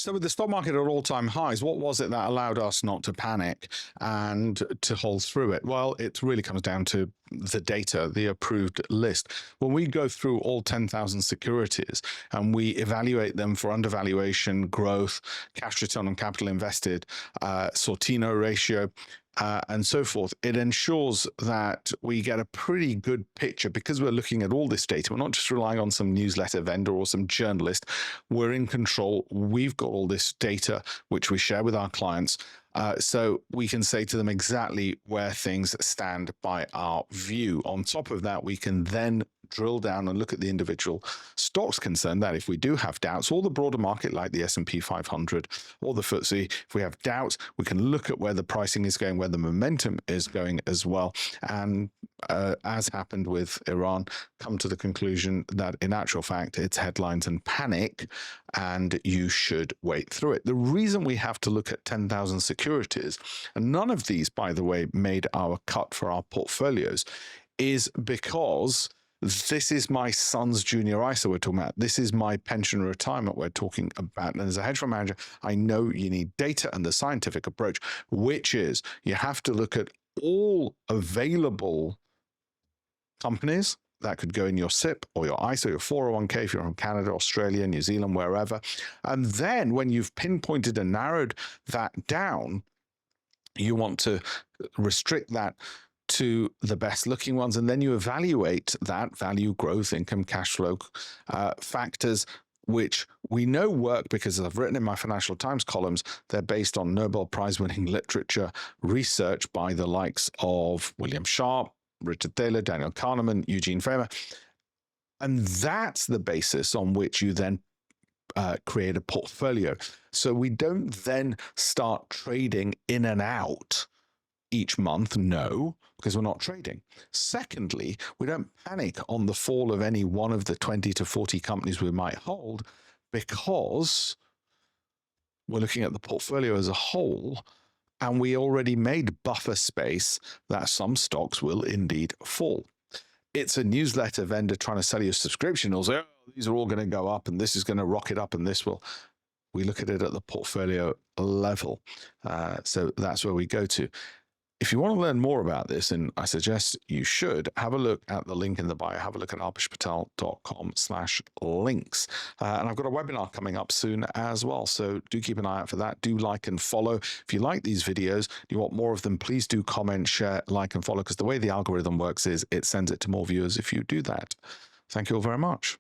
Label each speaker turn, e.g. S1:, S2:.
S1: So with the stock market at all-time highs, what was it that allowed us not to panic and to hold through it? Well, it really comes down to the data, the approved list. When we go through all 10,000 securities and we evaluate them for undervaluation, growth, cash return on capital invested, Sortino ratio, and so forth, it ensures that we get a pretty good picture because we're looking at all this data. We're not just relying on some newsletter vendor or some journalist. We're in control. We've got all this data, which we share with our clients. So we can say to them exactly where things stand by our view. On top of that, we can then drill down and look at the individual stocks concerned that if we do have doubts, or the broader market like the S&P 500 or the FTSE, if we have doubts, we can look at where the pricing is going, where the momentum is going as well. And as happened with Iran, come to the conclusion that in actual fact, it's headlines and panic, and you should wait through it. The reason we have to look at 10,000 securities, and none of these, by the way, made our cut for our portfolios, is because this is my son's junior ISA we're talking about. This is my pension retirement we're talking about. And as a hedge fund manager, I know you need data and the scientific approach, which is you have to look at all available companies that could go in your SIP or your ISA, your 401k if you're from Canada, Australia, New Zealand, wherever. And then when you've pinpointed and narrowed that down, you want to restrict that to the best looking ones, and then you evaluate that value, growth, income, cash flow factors, which we know work because, as I've written in my Financial Times columns, they're based on Nobel Prize winning literature research by the likes of William Sharp, Richard Thaler, Daniel Kahneman, Eugene Fama. And that's the basis on which you then create a portfolio. So we don't then start trading in and out each month, no, because we're not trading. Secondly, we don't panic on the fall of any one of the 20 to 40 companies we might hold, because we're looking at the portfolio as a whole, and we already made buffer space that some stocks will indeed fall. It's a newsletter vendor trying to sell you a subscription. They'll say, oh, these are all going to go up, and this is going to rocket up, and this will. We look at it at the portfolio level. So that's where we go to. If you want to learn more about this, and I suggest you should, have a look at the link in the bio. Have a look at alpeshpatel.com/links. And I've got a webinar coming up soon as well. So do keep an eye out for that. Do like and follow. If you like these videos, you want more of them, please do comment, share, like, and follow, because the way the algorithm works is it sends it to more viewers if you do that. Thank you all very much.